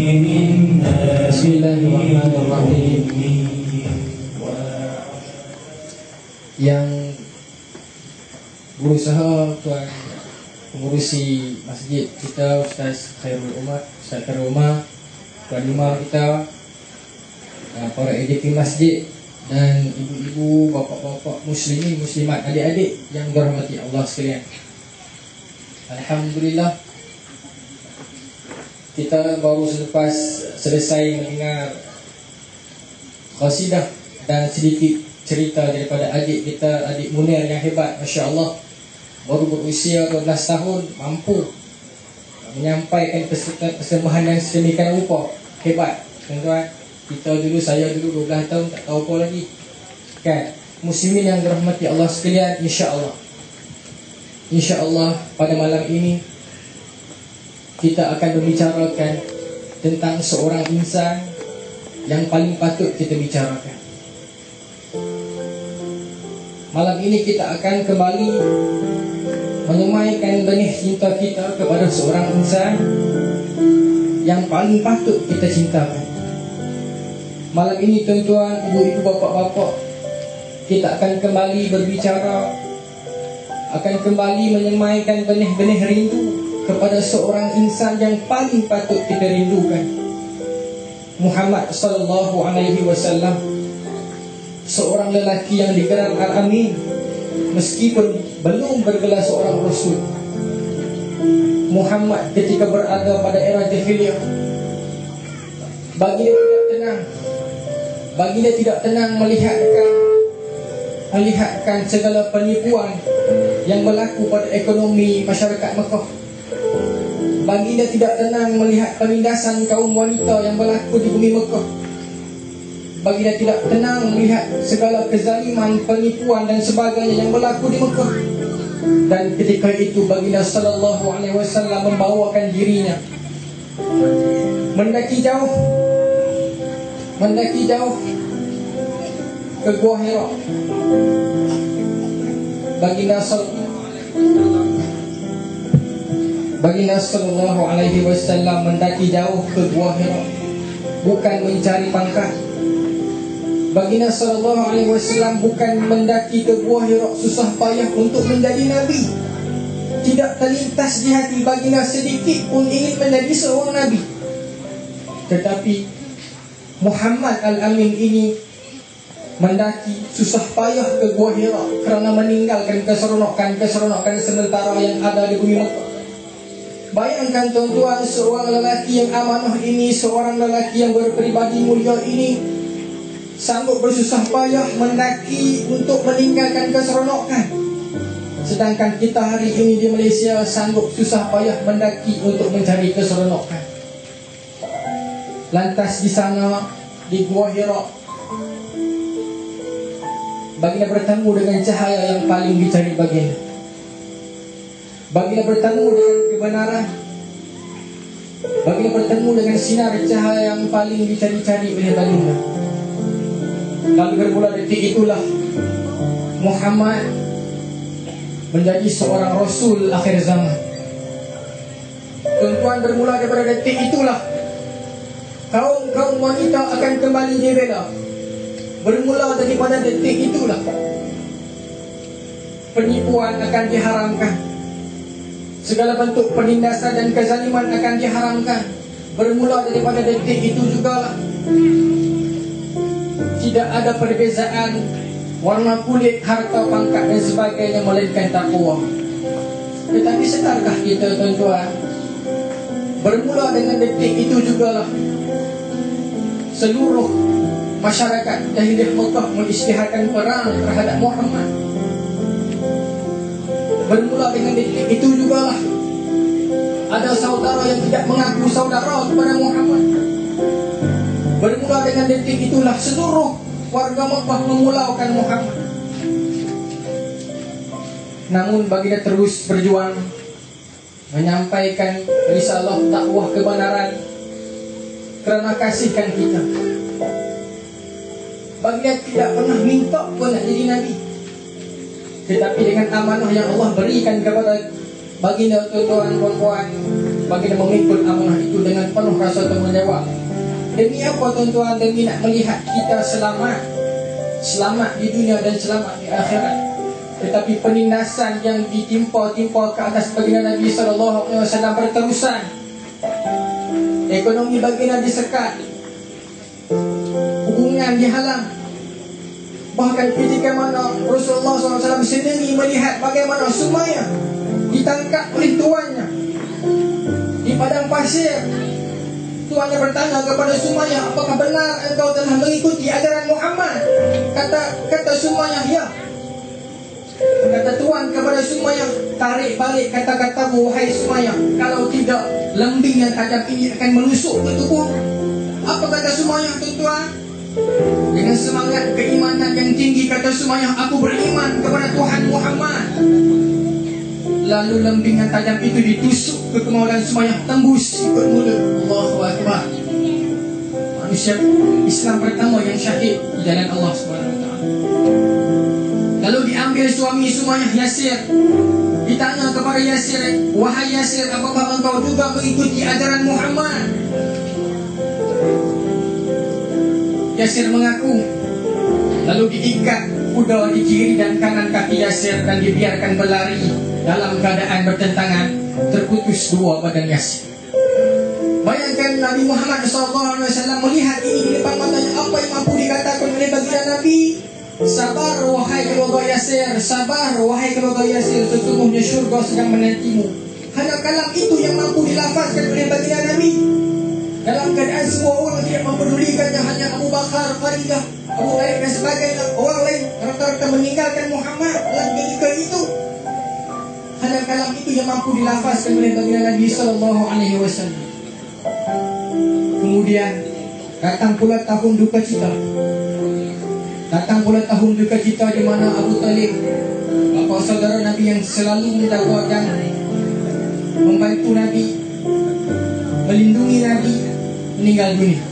Bismillahirrahmanirrahim. Yang berusaha tuan mengurusi masjid kita, Ustaz Khairul Umar, Ustaz Khairul Umar, tuan imam kita, para ADP masjid, dan ibu-ibu, bapa-bapa, muslimin, muslimat, adik-adik yang dirahmati Allah sekalian. Alhamdulillah, kita baru selepas selesai mendengar qasidah dan sedikit cerita daripada adik kita, adik Munir yang hebat, Masya Allah, baru berusia 12 tahun, mampu menyampaikan persembahan yang sedemikian rupa. Hebat, tuan-tuan. Kita dulu, saya dulu 12 tahun tak tahu apa lagi, kan? Muslimin yang dirahmati Allah sekalian, InsyaAllah pada malam ini kita akan membicarakan tentang seorang insan yang paling patut kita bicarakan. Malam ini kita akan kembali menyemaikan benih cinta kita kepada seorang insan yang paling patut kita cintakan. Malam ini tuan-tuan, ibu-ibu, bapak-bapak, kita akan kembali berbicara, akan kembali menyemaikan benih-benih rindu kepada seorang insan yang paling patut kita rindukan, Muhammad sallallahu alaihi wasallam. Seorang lelaki yang digelar Al-Amin meskipun belum bergelar seorang Rasul. Muhammad ketika berada pada era jahiliyah, baginda tidak tenang melihatkan segala penipuan yang berlaku pada ekonomi masyarakat Mekah. Baginda tidak tenang melihat penindasan kaum wanita yang berlaku di bumi Mekah. Baginda tidak tenang melihat segala kezaliman, penipuan dan sebagainya yang berlaku di Mekah. Dan ketika itu baginda sallallahu alaihi wasallam membawakan dirinya mendaki jauh ke Gua Hira. Baginda sallallahu alaihi wasallam mendaki jauh ke Gua Hira, bukan mencari pangkat. Baginda sallallahu alaihi wasallam bukan mendaki ke Gua Hira susah payah untuk menjadi nabi. Tidak terlintas di hati baginda sedikit pun ingin menjadi seorang nabi. Tetapi Muhammad Al-Amin ini mendaki susah payah ke Gua Hira kerana meninggalkan keseronokan sementara yang ada di bumi Mekah. Bayangkan tuan-tuan, seorang lelaki yang amanah ini, seorang lelaki yang berpribadi mulia ini sanggup bersusah payah mendaki untuk meninggalkan keseronokan. Sedangkan kita hari ini di Malaysia sanggup susah payah mendaki untuk mencari keseronokan. Lantas di sana, di Gua Hira, baginda bertemu dengan cahaya yang paling dicari baginda. Baginda bertemu dengan kebenaran. Baginda bertemu dengan sinar cahaya yang paling dicari-cari oleh baginda. Lalu bermula detik itulah Muhammad menjadi seorang Rasul akhir zaman. Tuan-tuan, bermula daripada detik itulah kaum wanita akan kembali dibela. Bermula daripada detik itulah penipuan akan diharamkan. Segala bentuk penindasan dan kezaliman akan diharamkan. Bermula daripada detik itu jugalah tidak ada perbezaan warna kulit, harta, pangkat dan sebagainya, melainkan takwa. Tetapi sedarkah kita tuan-tuan, bermula dengan detik itu jugalah seluruh masyarakat jahiliyah Mekah mengisytiharkan perang terhadap Muhammad. Bermula dengan detik itu jugalah ada saudara yang tidak mengaku saudara kepada Muhammad. Bermula dengan detik itulah seluruh warga Mekah memulaukan Muhammad. Namun baginda terus berjuang menyampaikan risalah dakwah kebenaran kerana kasihkan kita. Baginda tidak pernah minta pun nak jadi nabi, tetapi dengan amanah yang Allah berikan kepada baginda, tuan-tuan, puan-puan, baginda memikul amanah itu dengan penuh rasa tanggungjawab. Demi apa tuan-tuan? Demi nak melihat kita selamat di dunia dan selamat di akhirat. Tetapi penindasan yang ditimpa-timpa ke atas baginda Nabi SAW berterusan. Ekonomi baginda disekat, hubungan dihalang. Bahkan ketika mana Rasulullah SAW sendiri melihat bagaimana Sumayyah ditangkap oleh tuannya di padang pasir. Tuannya bertanya kepada Sumayyah, apakah benar engkau telah mengikuti ajaran Muhammad? Kata Sumayyah, ya. Kata tuan kepada Sumayyah, tarik balik kata-katamu wahai Sumayyah, kalau tidak lembing yang tajam ini akan menusuk ke tubuh. Apa kata Sumayyah tuan-tuan? Dengan semangat keimanan yang tinggi kata Sumayyah, aku beriman kepada Tuhan Muhammad. Lalu lembing yang tajam itu ditusuk ke kemaluan Sumayyah, tembus ikut mulut. Allahu Akbar. Manusia Islam pertama yang syahid di jalan Allah Subhanahu Wa Taala. Lalu diambil suami Sumayyah, Yasir. Ditanya kepada Yasir, wahai Yasir, apakah engkau juga mengikuti ajaran Muhammad? Yasir mengaku. Lalu diikat kuda di kiri dan kanan kaki Yasir dan dibiarkan berlari dalam keadaan bertentangan, terputus dua badan Yasir. Bayangkan Nabi Muhammad SAW melihat ini di depan matanya. Apa yang mampu dikatakan oleh baginda Nabi? Sabar wahai keluarga Yasir, sabar wahai keluarga Yasir, sesungguhnya syurga sedang menantimu. Hanya kalam itu yang mampu dilafazkan oleh baginda Nabi. Dalam keadaan semua orang tidak mempedulikannya, hanya Abu Bakar, Kharidah, Abu Hurairah dan sebagainya, orang lain rata-rata meninggalkan Muhammad dalam ketika itu. Hanya kalam itu yang mampu dilafazkan oleh baginda Nabi SAW. Kemudian datang pula tahun duka cita. Datang pula tahun duka cita di mana Abu Talib, bapa saudara Nabi yang selalu menjaga dan membantu Nabi, melindungi Nabi, meninggal dunia.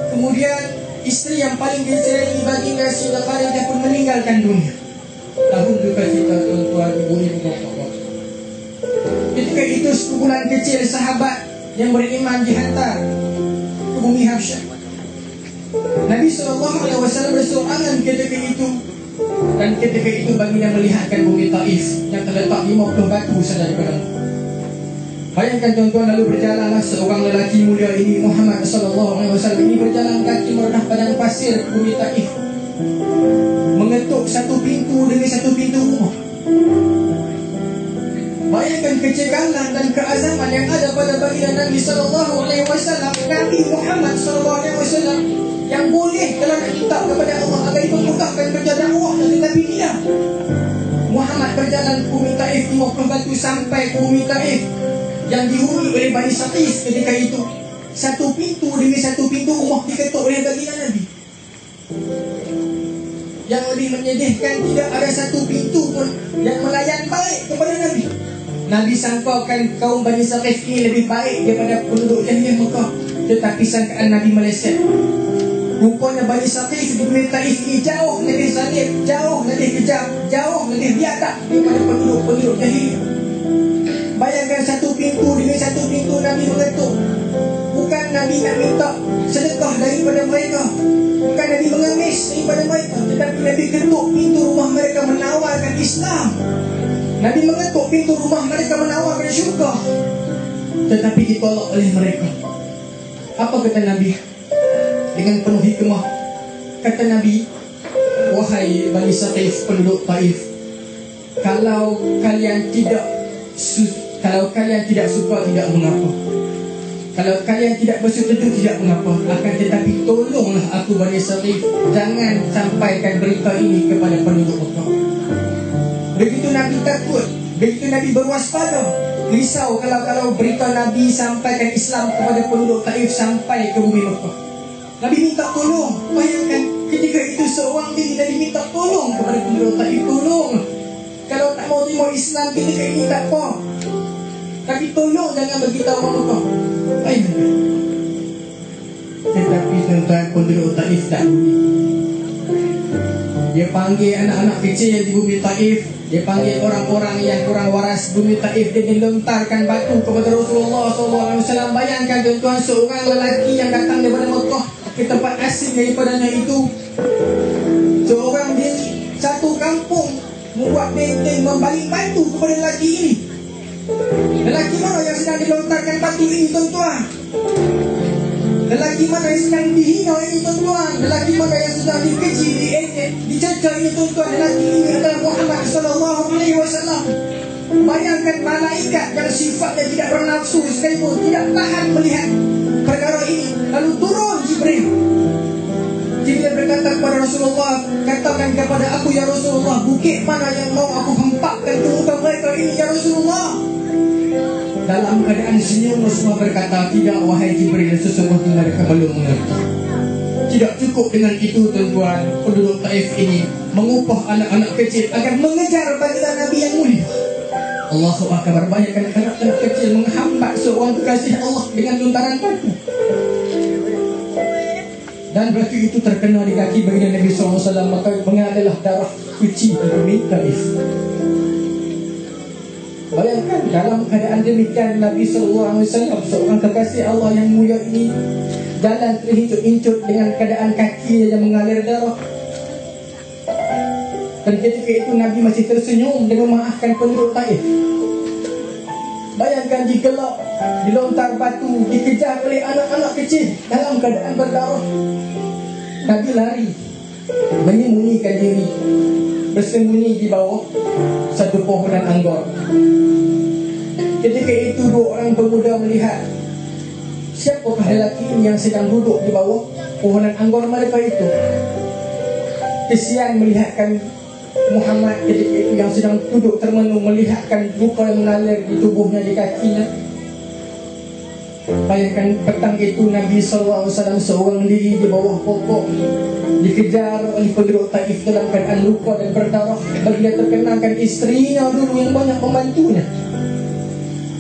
Kemudian istri yang paling disayangi baginda Sayyidah Khadiijah pun meninggalkan dunia. Tahun duka cita tuan-tuan, ibu-ibu, bapak-bapak. Ketika itu sekumpulan kecil sahabat yang beriman dihantar ke bumi Habsyah. Nabi SAW bersorangan ketika itu. Dan ketika itu baginda melihatkan bumi Taif yang terletak 50 batu saja di padang. Bayangkan tuan-tuan, lalu berjalanlah seorang lelaki mulia ini, Muhammad SAW ini berjalan kaki merendah padang pasir bumi Taif, mengetuk satu pintu demi satu pintu rumah. Bayangkan kecekalan dan keazaman yang ada pada baginda Nabi SAW, Nabi Muhammad SAW yang boleh telah minta kepada Allah agar dimudahkan kerja dakwah, tetapi dia Muhammad berjalan ke bumi Taif 50 batu sampai ke bumi Taif yang dihuni oleh Bani Saqif ketika itu. Satu pintu demi satu pintu rumah diketuk oleh baginda Nabi. Yang lebih menyedihkan, tidak ada satu pintu pun yang melayan baik kepada Nabi. Nabi sangkakan kaum Bani Saqif ini lebih baik daripada penduduk jahiliah Mekah, tetapi sangkaan Nabi meleset. Rupanya Bani Saqif di bumi Taif ini jauh lebih zalim, jauh lebih kejam, jauh lebih biadab daripada penduduk jahiliah. Bayangkan satu pintu demi satu pintu Nabi mengetuk. Bukan Nabi nak minta sedekah daripada mereka, bukan Nabi mengemis daripada mereka, tetapi Nabi ketuk pintu rumah mereka menawarkan Islam. Nabi mengetuk pintu rumah mereka menawarkan syurga, tetapi ditolak oleh mereka. Apa kata Nabi? Dengan penuh hikmah kata Nabi, wahai Bani Saqif, penduduk Taif, kalau kalian tidak suka tidak mengapa, kalau kalian tidak bersetuju tidak mengapa, akan tetapi tolonglah aku Bani Saqif, jangan sampaikan berita ini kepada penduduk Mekah. Begitu Nabi takut, begitu Nabi berwaspada, risau kalau berita Nabi sampaikan Islam kepada penduduk Taif sampai ke bumi Mekah. Nabi minta tolong. Bayangkan ketika itu seorang diri Nabi minta tolong kepada penduduk Taif, tolong. Kalau tak mau terima Islam ketika ini tak apa, tapi tolong jangan beritahu orang Mekah. Bayangkan. Tetapi tuan-tuan, penduduk Taif tak budi. Dia panggil anak-anak kecil di bumi Taif, Dia panggil orang-orang yang kurang waras bumi Taif. Dia dilontarkan batu kepada Rasulullah SAW. Bayangkan tuan-tuan, seorang lelaki yang datang daripada Mekah ke tempat asing daripadanya itu, seorang di satu kampung membuat benteng, membalik batu kepada lelaki ini. Lelaki mana yang sedang dilontarkan batu ini, tuan-tuan? Lelaki mana yang sedang dihina ini, tuan-tuan? Lelaki mana yang sedang dikeji, diejek, dicerca ini, tuan-tuan? Lelaki ini adalah Muhammad SAW. Bayangkan malaikat yang sifatnya tidak bernafsu sekalipun, tidak tahan melihat perkara ini. Lalu turun Jibril. Jibril berkata kepada Rasulullah, katakan kepada aku ya Rasulullah, bukit mana yang mau aku hempapkan ke muka mereka ini ya Rasulullah. Dalam keadaan senyum Rasulullah berkata, tidak wahai Jibril, sesungguhnya mereka belum mengerti. Tidak cukup dengan itu, tuan-tuan. Penduduk Taif ini mengupah anak-anak kecil agar mengejar baginda Nabi yang mulia. Allahu Akbar. Bayangkan anak-anak kecil menghambat seorang kekasih Allah dengan lontaran batu. Dan batu itu terkena di kaki baginda Nabi SAW, maka mengalirlah darah suci di Taif. Bayangkan dalam keadaan demikian Nabi SAW, seorang kekasih Allah yang mulia ini, jalan terhincut-hincut dengan keadaan kaki yang mengalir darah. Dan ketika itu Nabi masih tersenyum dan memaafkan penduduk Taif. Bayangkan digelak, dilontar batu, dikejar oleh anak-anak kecil dalam keadaan berdarah. Nabi lari, menyembunyikan diri, bersembunyi di bawah satu pohonan anggur. Ketika itu dua orang pemuda melihat, siapakah lelaki ini yang sedang duduk di bawah pohonan anggur mereka itu. Kesian melihatkan Muhammad ketika itu yang sedang duduk termenung, melihatkan luka yang mengalir di tubuhnya, di kakinya. Bayangkan petang itu Nabi SAW seorang diri di bawah pokok, dikejar oleh penduduk Taif dalam keadaan luka dan berdarah. Baginda terkenalkan istrinya dulu yang banyak membantunya.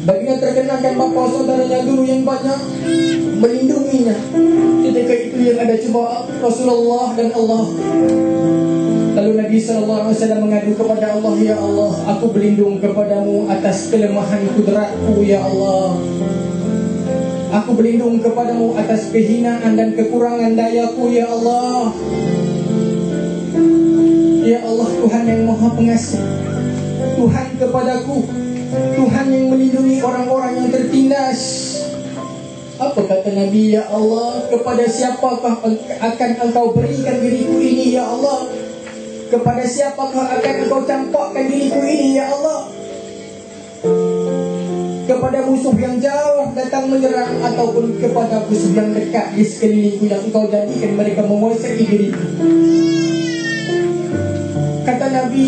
Baginda terkenalkan bapa saudaranya dulu yang banyak melindunginya. Ketika itu yang ada cubaan Rasulullah dan Allah. Lalu Nabi SAW mengadu kepada Allah, ya Allah, aku berlindung kepadamu atas kelemahan kudratku, ya Allah. Aku berlindung kepadamu atas kehinaan dan kekurangan dayaku, ya Allah. Ya Allah, Tuhan yang Maha Pengasih, Tuhan kepadaku, Tuhan yang melindungi orang-orang yang tertindas. Apa kata Nabi, ya Allah, kepada siapakah akan engkau berikan diriku ini, ya Allah? Kepada siapakah akan engkau campakkan diriku ini, ya Allah? Kepada musuh yang jauh datang menyerang, ataupun kepada musuh yang dekat di sekelilingku yang engkau jadikan mereka menguasai diriku? Kata Nabi,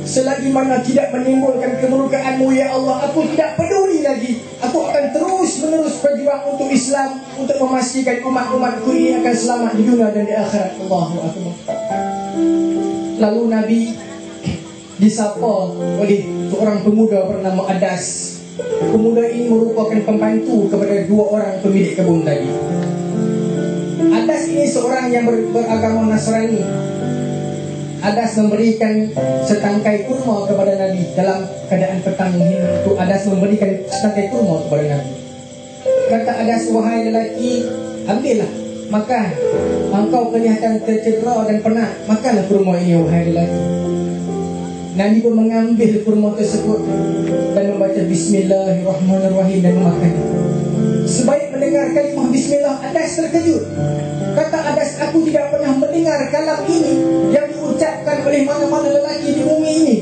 selagi mana tidak menimbulkan kemurkaanmu, ya Allah, aku tidak peduli lagi. Aku akan terus-menerus berjuang untuk Islam, untuk memastikan umat-umatku ini akan selamat di dunia dan di akhirat. Allahu Akbar. Lalu Nabi disapa oleh seorang pemuda bernama Adas. Pemuda ini merupakan pembantu kepada dua orang pemilik kebun tadi. Adas ini seorang yang beragama Nasrani. Adas memberikan setangkai kurma kepada Nabi. Dalam keadaan petang itu, Adas memberikan setangkai kurma kepada Nabi. Kata Adas, wahai lelaki, ambillah, makan. Engkau kelihatan tercedera dan penat, makanlah kurma ini, wahai lelaki. Nabi pun mengambil kurma tersebut dan membaca Bismillahirrahmanirrahim dan memakan. Sebaik mendengar kalimah Bismillah, Adas terkejut. Kata Adas, aku tidak pernah mendengar kalam ini yang diucapkan oleh mana-mana lelaki di bumi ini,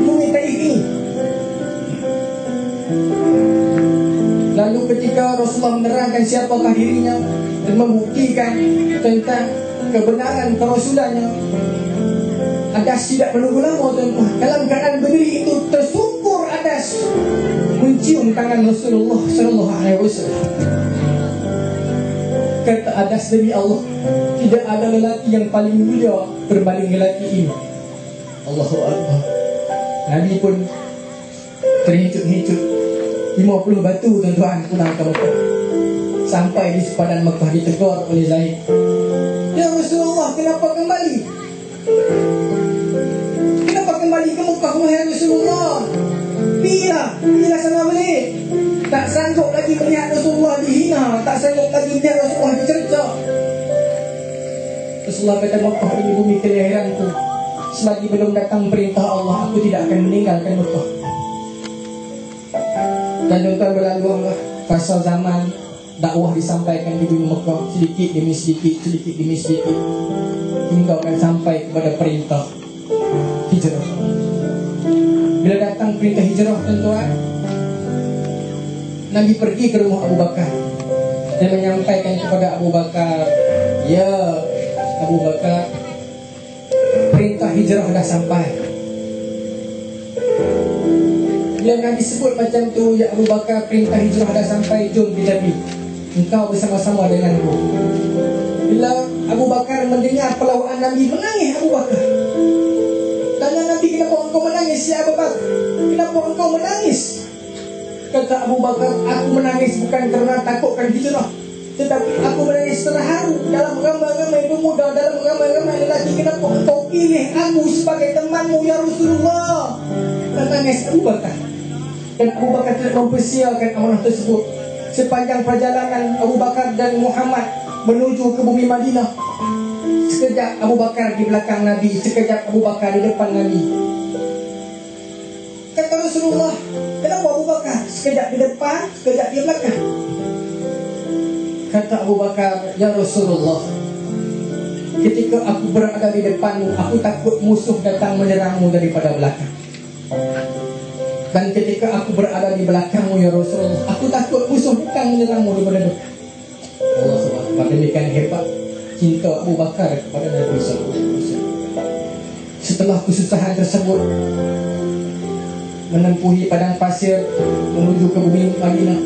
bumi Taif ini. Lalu ketika Rasulullah menerangkan siapakah dirinya dan membuktikan tentang kebenaran kerasulannya, Adas tidak menunggu lama, tuan-tuan. Dalam keadaan berdiri itu, tersungkur Adas mencium tangan Rasulullah SAW. Kata Adas, demi Allah, tidak ada lelaki yang paling mulia berbanding lelaki ini. Allahu Akbar. Nabi pun terhincut-hincut. 50 batu, tuan-tuan, pulang ke Mekah. Sampai di sepadan Mekah, ditegur oleh Zaid. Ya Rasulullah, kenapa kembali? Kenapa kembali ke Mekah? wahai Rasulullah. Bila sana balik. Tak sanggup lagi melihat Rasulullah dihina, tak sanggup lagi melihat Rasulullah dicerca. Rasulullah kata, Mekah ini bumi kelahiranku. Selagi belum datang perintah Allah, aku tidak akan meninggalkan Mekah. Dan tuan-tuan berlalulah fasa zaman dakwah disampaikan di bumi Mekah, sedikit demi sedikit, sedikit demi sedikit, hingga akan sampai kepada perintah hijrah. Bila datang perintah hijrah, tuan-tuan, Nabi pergi ke rumah Abu Bakar dan menyampaikan kepada Abu Bakar, ya Abu Bakar, perintah hijrah dah sampai. Bila Nabi sebut macam tu, ya Abu Bakar, perintah hijrah dah sampai, jom kita pergi, engkau bersama-sama denganku. Bila Abu Bakar mendengar pelawaan Nabi, menangis Abu Bakar. Tanya Nabi, kenapa engkau menangis ya Abu Bakar? Kenapa engkau menangis? Kata Abu Bakar, aku menangis bukan kerana takutkan hijrah, tetapi aku menangis terharu dalam ramai-ramai pemuda, dalam ramai-ramai lelaki. Kenapa engkau pilih aku sebagai temanmu ya Rasulullah? Menangis Abu Bakar. Dan Abu Bakar tidak mempersiakan amanah tersebut. Sepanjang perjalanan Abu Bakar dan Muhammad menuju ke bumi Madinah, sekejap Abu Bakar di belakang Nabi, sekejap Abu Bakar di depan Nabi. Kata Rasulullah, kenapa Abu Bakar sekejap di depan, sekejap di belakang? Kata Abu Bakar, ya Rasulullah, ketika aku berada di depanmu, aku takut musuh datang menyerangmu daripada belakang. Dan ketika aku berada di belakangmu ya Rasulullah, aku takut musuh datang menyerangmu daripada belakang. Allah SWT, demikian hebat cinta Abu Bakar kepada Nabi SAW. Setelah kesusahan tersebut, menempuhi padang pasir menuju ke bumi Madinah,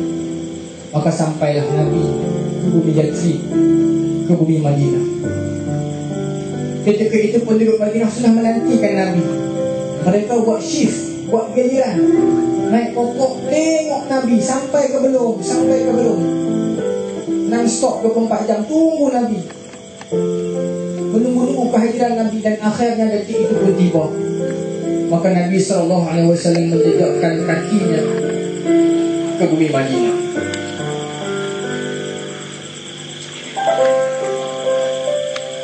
maka sampailah Nabi ke bumi Yatsrib, ke bumi Madinah. Ketika itu penduduk Madinah sudah menantikan Nabi. Mereka buat shift, buat giliran, naik pokok tengok Nabi sampai ke belum, sampai ke belum, non-stop 24 jam tunggu Nabi, menunggu-nunggu kehadiran Nabi. Dan akhirnya detik itu pun tiba. Maka Nabi SAW menjejakkan kakinya ke bumi Madinah.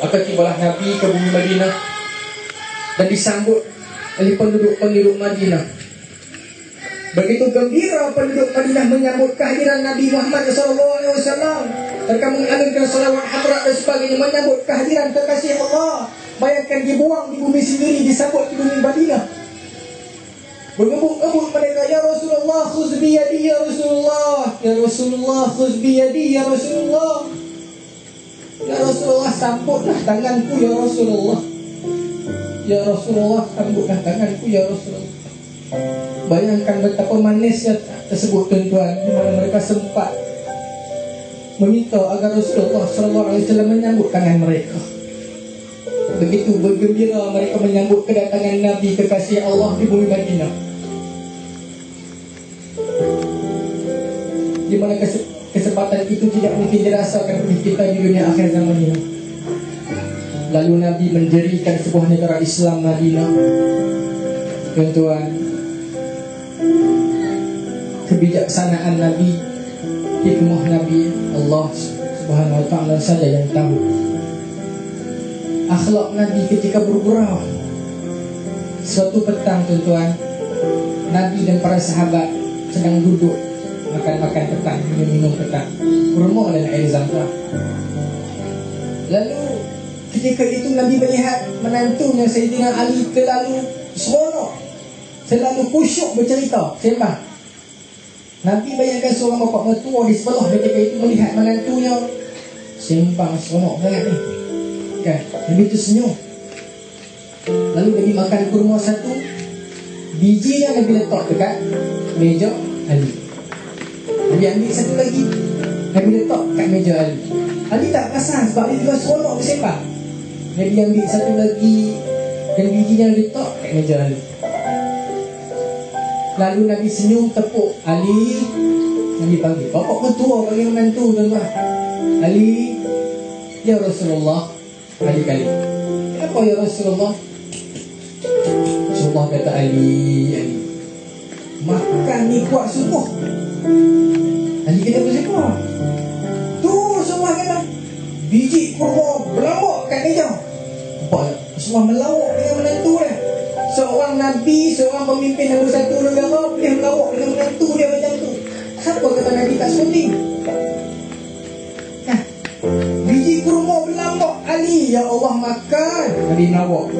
Maka tibalah Nabi ke bumi Madinah dan disambut oleh penduduk-penduduk Madinah. Begitu gembira penduduk Madinah menyambut kehadiran Nabi Muhammad SAW. Mereka mengalunkan salawat hadrat dan sebagainya, menyambut kehadiran kekasih Allah. Bayangkan, dibuang di bumi sendiri, disambut di bumi Madinah. Mengebuk-gebuk mereka, ya Rasulullah khuz biyadi ya Rasulullah, ya Rasulullah khuz biyadi ya Rasulullah, ya Rasulullah sambutlah tanganku ya Rasulullah, ya Rasulullah sambutlah tanganku ya Rasulullah. Bayangkan betapa manisnya tersebut, tuan-tuan, di mana mereka sempat meminta agar Rasulullah SAW menyambut tangan mereka. Begitu bergembira mereka menyambut kedatangan Nabi kekasih Allah di bumi Madinah, di mana kesempatan itu tidak mungkin dirasakan oleh kita di dunia akhir zaman ini. Lalu Nabi mendirikan sebuah negara Islam, Madinah. Tuan-tuan, kebijaksanaan Nabi, hikmah Nabi, Allah Subhanahu Wa Taala saja yang tahu. Akhlak Nabi ketika bergurau. Suatu petang, tuan-tuan, Nabi dan para sahabat sedang duduk makan-makan petang, minum petang, kurma dan air zam-zam. Lalu ketika itu Nabi melihat menantunya Sayyidina Ali terlalu seronok, terlalu khusyuk bercerita, sembah. Nabi bayangkan seorang bapa mertua di sebelah ketika itu melihat menantunya sembang seronok sangat ni. Kan? Nabi itu senyum. Lalu Nabi makan kurma satu, bijinya Nabi letak dekat meja Ali. Nabi ambil satu lagi, Nabi letak kat meja Ali. Ali tak perasan sebab dia juga seronok bersembang. Nabi ambil satu lagi dan bijinya letak kat meja Ali. Lalu Nabi senyum tepuk Ali. Nabi panggil, bapak mertua panggil menantu, tuan-tuan. Ali, ya Rasulullah. Ali kali, kenapa ya Rasulullah? Coba Allah kata Ali makan ni kuat subuh. Ali kata apa siapa? Tu semua kata biji kurma berlambak kat meja. Nampak tak? Semua melawak dengan menantu dia. Seorang Nabi, seorang pemimpin nombor satu negara boleh melawak dengan menantu dia macam tu. Siapa kata Nabi tak sporting? Biji kurma berlambak Ali, ya Allah makan. Nabi melawak.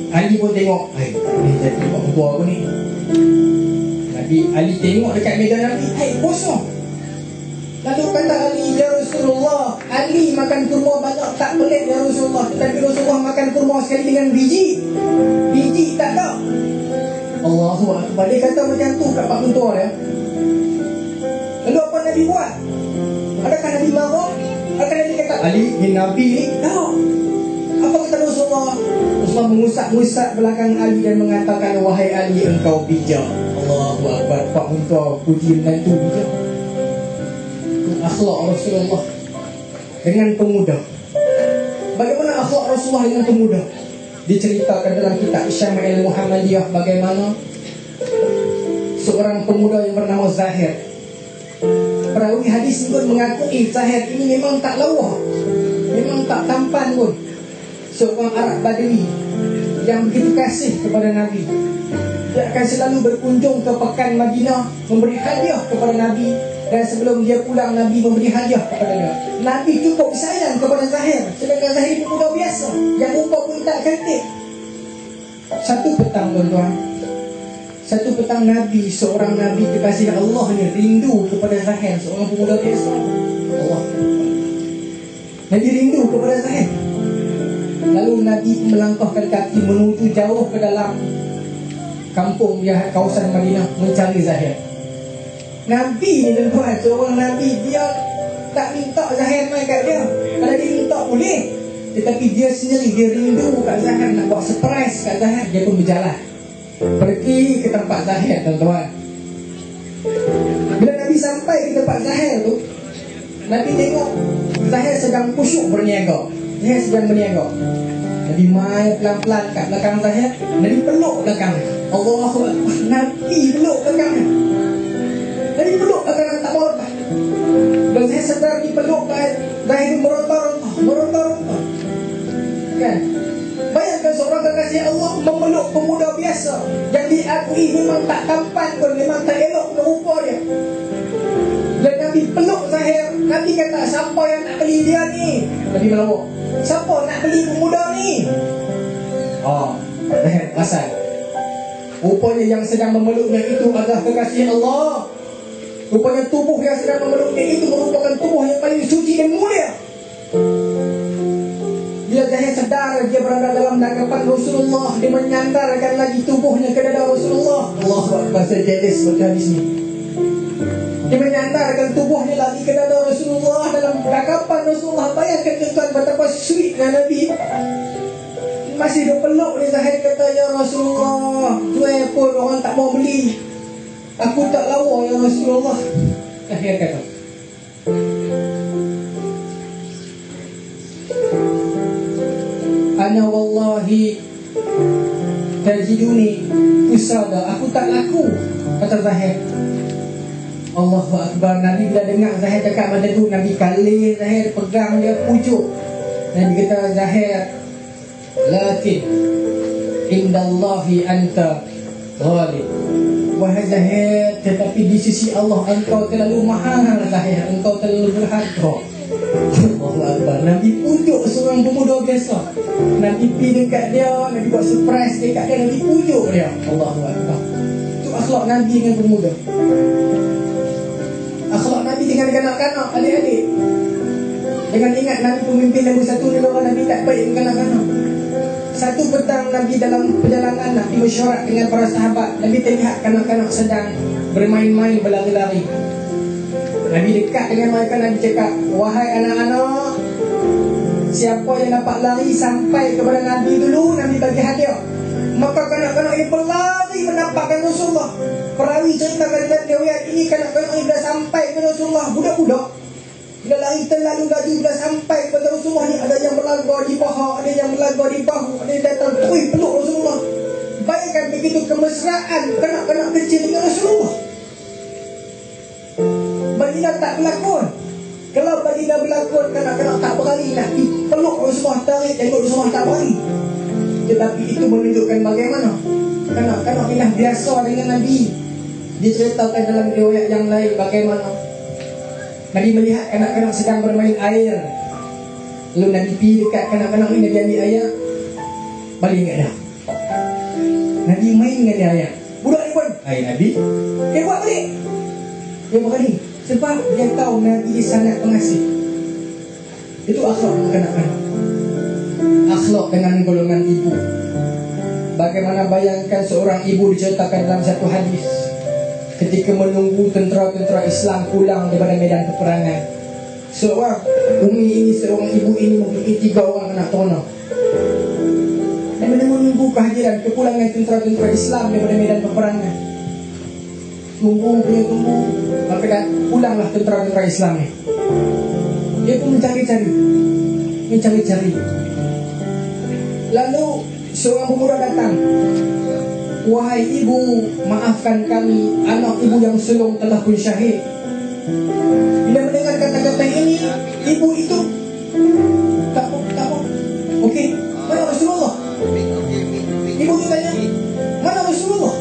Ali pun tengok, tak boleh jadi buat mentua aku ni. Ali tengok dekat meja Nabi, kosong. Lalu kata Ali, ya Rasulullah, Ali makan kurma banyak tak pelik ya Rasulullah. Tapi Rasulullah makan kurma sekali dengan biji tak ada. Allahu Akbar. Dia kata macam tu kat pak mentua dia. Lalu apa Nabi buat? Adakah Nabi marah? Adakah Nabi kata Ali ni Nabi ni? Tak. Apa kata Rasulullah? Rasulullah mengusap belakang Ali dan mengatakan, wahai Ali, engkau bijak. Allahu Akbar. Pak mentua puji menantu bijak. Akhlak Rasulullah dengan pemuda. Bagaimana akhlak Rasulullah dengan pemuda? Diceritakan dalam kitab Syama'il Muhammadiyah bagaimana seorang pemuda yang bernama Zahir. Perawi hadis pun mengakui Zahir ini memang tak lawa, memang tak tampan pun. Seorang Arab Badui yang begitu kasih kepada Nabi. Dia akan selalu berkunjung ke pekan Madinah, memberi hadiah kepada Nabi. Dan sebelum dia pulang, Nabi memberi hadiah kepada dia. Nabi cukup sayang kepada Zahir. Sedangkan Zahir pemuda biasa yang rupa pun tak cantik. Satu petang tuan-tuan, satu petang Nabi, seorang Nabi kekasih Allah ni rindu kepada Zahir, seorang pemuda biasa. Allah, Nabi rindu kepada Zahir. Lalu Nabi melangkahkan kaki menuju jauh ke dalam kampung ya, kawasan Madinah mencari Zahir. Nabi ni tuan-tuan, seorang Nabi, dia tak minta Zahir main kat dia. Kalau dia minta boleh, tetapi dia sendiri, dia rindu kat Zahir, nak buat surprise kat Zahir. Dia pun berjalan pergi ke tempat Zahir tuan-tuan. Bila Nabi sampai ke tempat Zahir tu, Nabi tengok Zahir sedang khusyuk berniaga. Zahir sedang berniaga. Nabi main pelan-pelan kat belakang Zahir. Nabi peluk belakang. Allahu Akbar. Nabi peluk belakangnya. Nabi peluk belakang, tak mau lepas. Dan saya sedar dipeluk Zahir meronta-ronta. Kan? Bayangkan seorang kekasih Allah memeluk pemuda biasa yang diakui memang tak tampan pun, memang tak elok ke rupa dia. Dan Nabi peluk Zahir. Nabi kata, siapa yang nak beli dia ni? Nabi melawak, siapa nak beli pemuda ni? Zahir asal. Rupanya yang sedang memeluknya itu adalah kekasih Allah. Rupanya tubuh yang sedang memeluknya itu merupakan tubuh yang paling suci dan mulia. Bila Zahir sedar dia berada dalam dakapan Rasulullah, dia menyandarkan lagi tubuhnya ke dada Rasulullah. Allahu Akbar. Saya jealous baca hadis ni. Dia menyandarkan tubuhnya lagi ke dada Rasulullah dalam dakapan Rasulullah. Bayangkan tuan-tuan betapa sweetnya Nabi. Masih dia peluk dia. Zahir kata, ya Rasulullah, jual pun orang tak mau beli. Aku tak lawa ya Rasulullah. Zahir kata, ana wallahi tajiduni usada, aku tak laku, kata Zahir. Allahu Akbar. Nabi bila dengar Zahir cakap macam tu, Nabi kalih Zahir, pegang dia, pujuk. Nabi kata, Zahir, lakin indallahi anta ghalib. Wahai Zahir, tetapi di sisi Allah engkau terlalu mahal Zahir, engkau terlalu berharga. Allahu Akbar. Nabi pujuk seorang pemuda biasa. Nabi pergi dekat dia, Nabi buat surprise dekat dia, Nabi pujuk dia. Allahu Akbar. Itu akhlak Nabi dengan pemuda. Akhlak Nabi dengan kanak-kanak, adik-adik. Jangan ingat Nabi pemimpin nombor satu negara, Nabi tak baik dengan kanak-kanak. Satu petang Nabi dalam perjalanan Nabi mesyuarat dengan para sahabat. Nabi terlihat kanak-kanak sedang bermain-main, berlari-lari. Nabi dekat dengan mereka, Nabi cakap, wahai anak-anak, siapa yang dapat lari sampai kepada Nabi dulu, Nabi bagi hadiah. Maka kanak-kanak ini berlari menampakkan Rasulullah. Perawi ceritakan dalam riwayat ini, kanak-kanak ini dah sampai ke Rasulullah. Budak-budak bila lari terlalu laju, dah sampai kepada Rasulullah ni, ada yang berlaga di paha, ada yang berlaga di bahu, ada yang datang peluk Rasulullah. begitu kemesraan kanak-kanak kecil dengan Rasulullah. Baginda tak berlakon. Kalau baginda berlakon, kanak-kanak tak berani nak peluk Rasulullah, tarik tengok Rasulullah, tak berani. Tetapi itu menunjukkan bagaimana kanak-kanak ini biasa dengan Nabi. Diceritakan dalam riwayat yang lain bagaimana Nabi melihat kanak-kanak sedang bermain air. Lalu Nabi pergi dekat kanak-kanak ini, Nabi ambil air, balik ingat dah. Nabi main dengan dia air. Budak ni pun, hai Nabi, dia buat balik. Dia berani. Sebab dia tahu Nabi sangat pengasih. Itu akhlak dengan kanak-kanak. Akhlak dengan golongan ibu. Bagaimana bayangkan seorang ibu diceritakan dalam satu hadis, ketika menunggu tentera-tentera Islam pulang daripada medan peperangan, seorang ibu ini mempunyai 3 orang anak tono. Dan mereka menunggu kehadiran kepulangan tentera-tentera Islam daripada medan peperangan. Tunggu, maka dah pulanglah tentera-tentera Islam ni. Dia pun mencari-cari. Lalu seorang pemuda datang. Wahai ibu, maafkan kami, anak ibu yang sulung telah pun syahid. Bila mendengar kata-kata ini, ibu itu tak apa. Okey, mana Rasulullah? Ibu tu tanya, mana Rasulullah?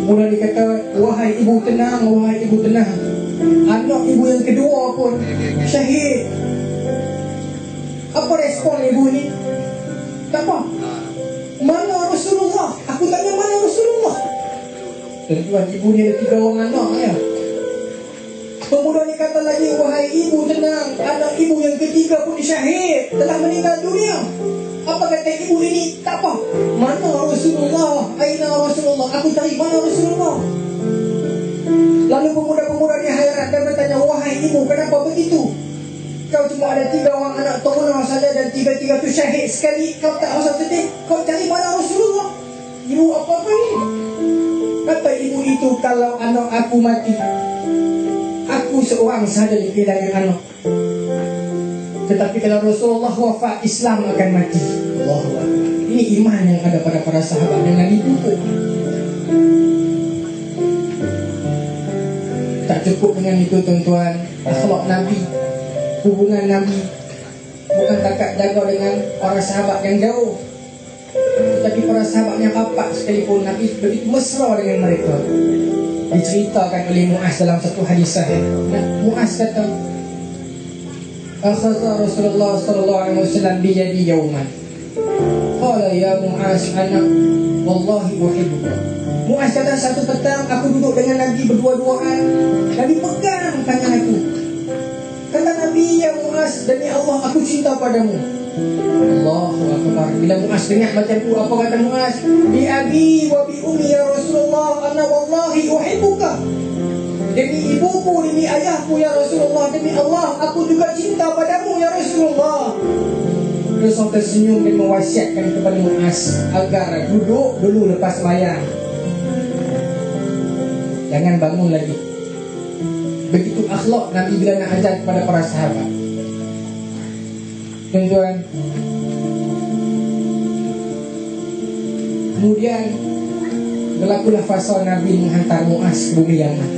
Kemudian dia kata, wahai ibu tenang. Anak ibu yang kedua pun syahid. Apa respon ibu ni? Tak apa. Mana Rasulullah? Aku tanya mana Rasulullah? Tuan ibu ni ada 3 orang anak ya. Kemudian dia kata lagi, wahai ibu tenang, anak ibu yang ketiga pun syahid, telah meninggal dunia. Apa kata ibu ini? Tak apa. Mana Rasulullah? Aina Rasulullah? Aku cari mana Rasulullah. Lalu pemuda-pemuda ni hairan dan bertanya, wahai ibu, kenapa begitu? Kau cuma ada 3 orang anak tono saja dan 3-3 tu syahid sekali. Kau tak rasa sedih? Kau cari mana Rasulullah? Ibu apa ni? Kata ibu itu, kalau anak aku mati, aku seorang saja yang kehilangan anak. Tetapi kalau Rasulullah wafat, Islam akan mati. Allahu Akbar. Ini iman yang ada pada para sahabat yang Nabi pupuk. Tak cukup dengan itu tuan-tuan. Akhlak Nabi, hubungan Nabi bukan takat jaga dengan para sahabat yang jauh, tetapi para sahabat yang rapat sekalipun, Nabi begitu mesra dengan mereka. Diceritakan oleh Muaz dalam satu hadis sahih. Muaz kata, akhadha Rasulullah sallallahu alaihi wasallam bi yadi yawman. Qala ya Muaz, ana wallahi uhibbuka. Muaz kata, satu petang aku duduk dengan Nabi berdua-duaan. Nabi pegang tangan aku. Kata Nabi, ya Muaz, demi Allah aku cinta padamu. Allahu Akbar. Bila Muaz dengar macam tu, apa kata Muaz? Bi abi wa bi ummi ya Rasulullah, ana wallahi uhibbuka. Demi ibuku, demi ayahku ya Rasulullah, demi Allah aku juga cinta padamu ya Rasulullah. Rasul tersenyum dan mewasiatkan kepada Muaz agar duduk dulu lepas sembahyang, jangan bangun lagi. Begitu akhlak Nabi bila nak ajar kepada para sahabat. Tuan-tuan, kemudian berlakulah fasa Nabi menghantar Muaz ke bumi Yaman.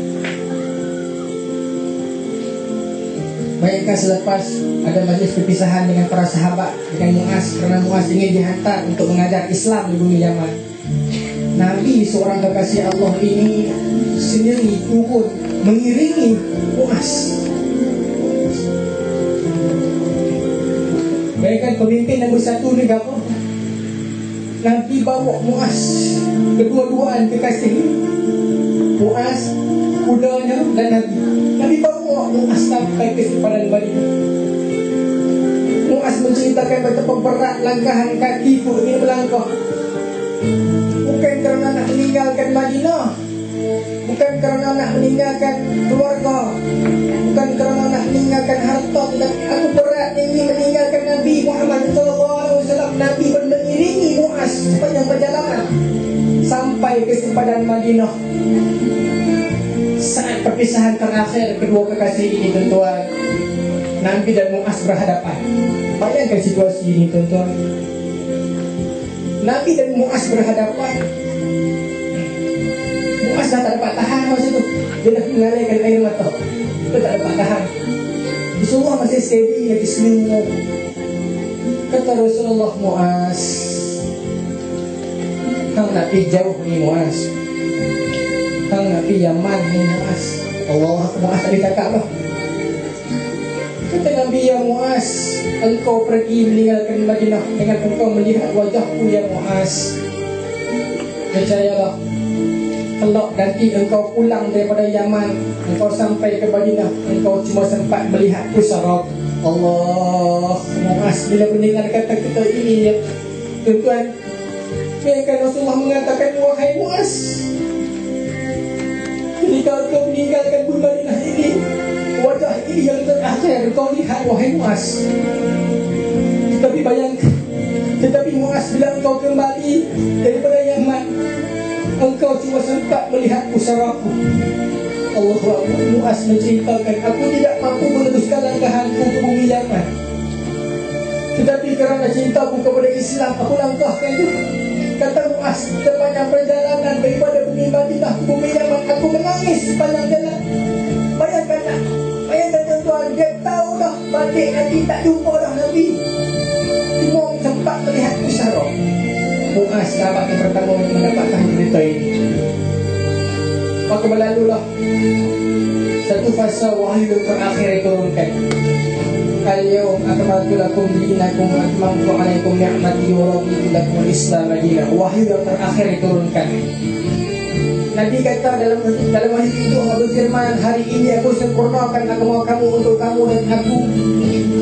Bayangkan selepas ada majlis perpisahan dengan para sahabat dengan Muaz, kerana Muaz ingin dihantar untuk mengajar Islam di bumi Yaman. Nabi seorang kekasih Allah ini sendiri turun mengiringi Muaz. Bayangkan pemimpin nombor 1 negara, Nabi bawa Muaz, kedua-duaan kekasih Muaz, kudanya dan Nabi. Nabi bawa Muaz sampai ke sempadan Madinah. Muaz menceritakan betapa berat langkahan kakiku ini melangkah. Bukan kerana nak meninggalkan Madinah, bukan kerana nak meninggalkan keluarga, bukan kerana nak meninggalkan harta, tetapi aku berat ingin meninggalkan Nabi Muhammad SAW. Nabi pun mengiringi Muaz sepanjang perjalanan sampai ke sempadan Madinah. Saat perpisahan terakhir kedua kekasih ini, tuan-tuan, Nabi dan Muaz berhadapan. Bayangkan situasi ini, tuan-tuan. Nabi dan Muaz berhadapan. Muaz dah tak dapat tahan masa tu. Dia dah mengalirkan air mata. Dia tak dapat tahan. Rasulullah masih steady, lagi senyum. Kata Rasulullah, Muaz, hang nak pergi jauh ni Muaz. Hang nak pergi Yaman ni Muaz. Allah, Muaz tadi cakap lah. Kata Nabi, ya Muaz, engkau pergi meninggalkan Madinah dengan engkau melihat wajahku ya Muaz. Percayalah, kalau nanti engkau pulang daripada Yaman, engkau sampai ke Madinah, engkau cuma sempat melihat pusarab. Allah, Muaz bila mendengar kata-kata ini ya tuan-tuan, mereka Rasulullah mengatakan, wahai Muaz, ketika engkau meninggalkan bumi Madinah ini, wajah ini yang terakhir kau lihat wahai Muaz. Tetapi Muaz bila engkau kembali daripada Yaman, engkau cuma sempat melihat pusaraku. Allah Muaz menceritakan, aku tidak mampu meneruskan langkahanku ke bumi Yaman, tetapi kerana cintaku kepada Islam, aku langkahkan juga. Kata Muaz, sepanjang perjalanan daripada bumi Madinah ke bumi Yaman, aku menangis sepanjang jalan. Bayangkan tuan-tuan, dia tahu dah balik nanti tak jumpa dah Nabi, cuma sempat melihat pusarab. Muaz sahabat yang pertama mendapatkan cerita ini. Maka berlalulah satu fasa wahyu yang terakhir diturunkan. Al-yawm akmaltu lakum dinakum wa atmamtu alaikum ni'mati wa raditu lakum al-Islam madinah. Wahyu yang terakhir diturunkan. Nabi kata dalam hadis itu, Allah berfirman, hari ini aku sempurnakan agama kamu untuk kamu dan aku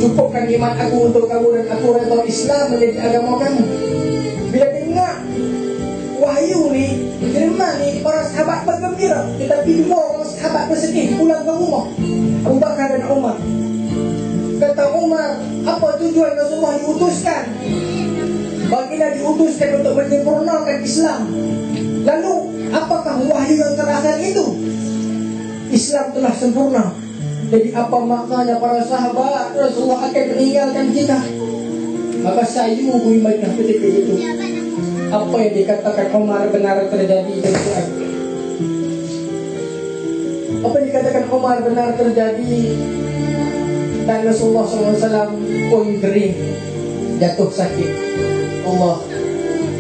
cukupkan iman aku untuk kamu dan aku redha Islam menjadi agama kamu. Bila dengar wahyu ni, firman ni, para sahabat bergembira, tetapi dua orang sahabat bersedih pulang ke rumah, Abu Bakar dan Umar. Kata Umar, apa tujuan Rasulullah diutuskan? Baginda diutuskan untuk menyempurnakan Islam. Lalu apakah wahyu yang terakhir itu? Islam telah sempurna. Jadi apa maknanya para sahabat Rasulullah akan meninggalkan kita? Maka sayu bumi Madinah ketika itu. Apa yang dikatakan Umar benar terjadi tuan-tuan. Apa yang dikatakan Umar benar terjadi. Dan Rasulullah SAW pun kering, jatuh sakit. Allah,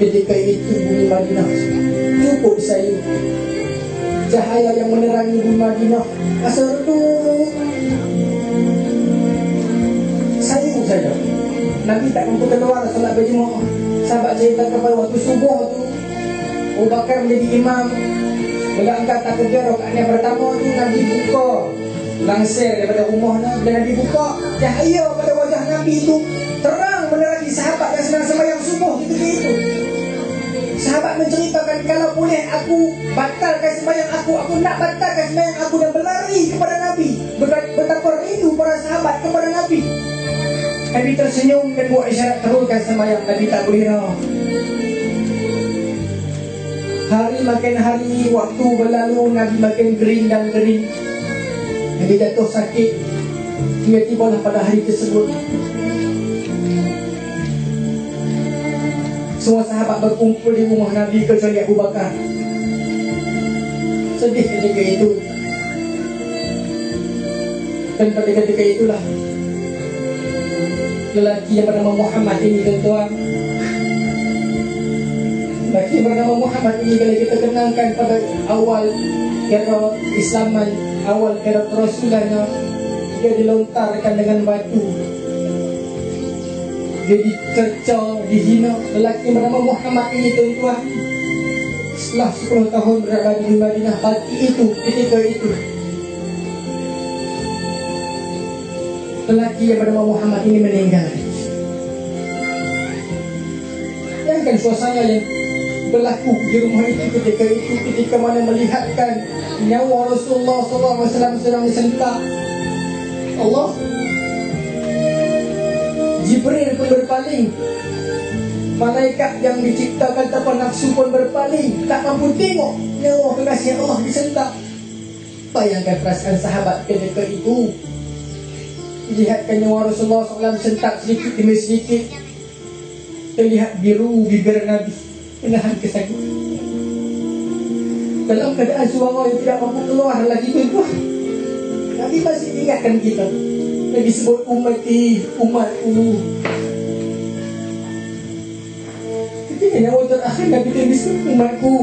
ketika itu bumi Madinah cukup sayu, cahaya yang menerangi bumi Madinah masa itu sayu saja. Nabi tak mampu keluar solat berjemaah. Sahabat cerita kepada waktu subuh tu, Abu Bakar menjadi imam, mengangkat takbir rakaat yang pertama tu, Nabi buka langsir daripada rumahnya. Bila Nabi buka, cahaya pada wajah Nabi itu terang menerangi sahabat yang sedang sembahyang subuh ketika itu. Sahabat menceritakan, kalau boleh aku batalkan sembahyang aku nak batalkan sembahyang aku dan berlari kepada Nabi. Betapa rindu para sahabat kepada Nabi. Nabi tersenyum dan buat isyarat teruskan sembahyang. Nabi tak boleh dah. Hari makin hari, waktu berlalu, Nabi makin kering dan kering. Nabi jatuh sakit. Tiba-tiba pada hari tersebut, semua sahabat berkumpul di rumah Nabi kecuali Abu Bakar. Sedih ketika itu. Dan pada ketika itulah lelaki yang bernama Muhammad ini, tuan-tuan, lelaki yang bernama Muhammad ini, kalau kita kenangkan pada awal era Islaman, awal era Rasulullah, dia dilontarkan dengan batu, dia dicerca, dihina. Lelaki bernama Muhammad ini, tuan-tuan, setelah 10 tahun berada di Madinah, pagi itu, ketika itu, lelaki yang bernama Muhammad ini meninggal. Bayangkan suasana yang berlaku di rumah itu ketika itu, ketika mana melihatkan nyawa Rasulullah SAW sedang disentak. Allah, Jibril pun berpaling. Malaikat yang diciptakan tanpa nafsu pun berpaling, tak mampu tengok nyawa kekasih Allah disentak. Bayangkan perasaan sahabat ketika itu. Lihatkan nyawa Rasulullah SAW sentak sedikit demi sedikit. terlihat biru bibir Nabi menahan kesakitan. Dalam keadaan suara yang tidak mampu keluar lagi tuan-tuan, Nabi masih ingatkan kita. Nabi sebut umatku. Ketika nyawa terakhir Nabi sebut umatku.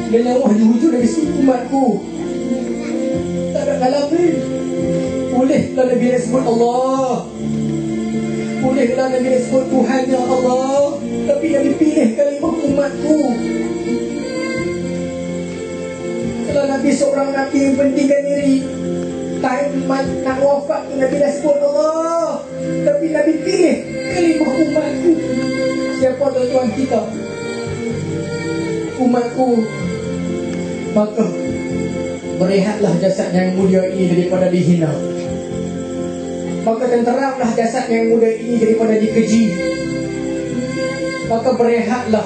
Dan nyawa di hujung Nabi sebut umatku. Tak ada kalamnya. Bolehlah Nabi sebut Allah. Bolehlah Nabi sebut Tuhan yang Allah. Tapi Nabi pilih kalimah umatku. Kalau Nabi seorang Nabi yang pentingkan diri, time nak wafat Nabi dah sebut Allah. Tapi Nabi pilih kalimah umatku. Siapa tuan-tuan kita? Umatku. Maka berehatlah jasad yang mulia ini daripada dihina. Maka tenteramlah jasad yang mulia ini daripada dikeji. Maka berehatlah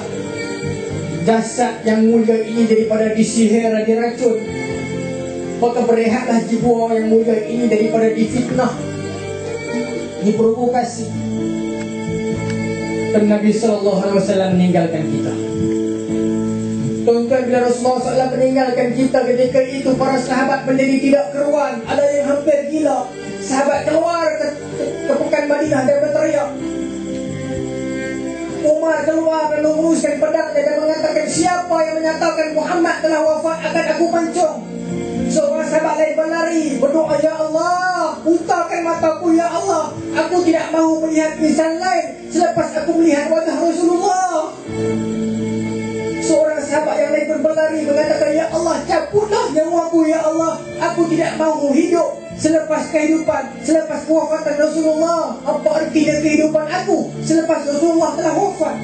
jasad yang mulia ini daripada disihir dan diracun. Maka berehatlah jiwa yang mulia ini daripada difitnah, diprovokasi. Dan Nabi SAW meninggalkan kita. Tuan-tuan, bila Rasulullah SAW meninggalkan kita, ketika itu para sahabat menjadi tidak keruan. Ada yang hampir gila. Sahabat keluar ke pekan Madinah dan berteriak. Umar keluar dan menguruskan pedangnya dan mengatakan, siapa yang menyatakan Muhammad telah wafat akan aku pancung. Seorang sahabat lain berlari berdoa, ya Allah, butakan mataku ya Allah. Aku tidak mahu melihat insan lain selepas aku melihat wajah Rasulullah. Seorang sahabat yang lain berlari mengatakan, ya Allah, cabutlah nyawaku ya Allah. Aku tidak mahu hidup selepas kehidupan, selepas kewafatan Rasulullah. Apa artinya kehidupan aku selepas Rasulullah telah wafat?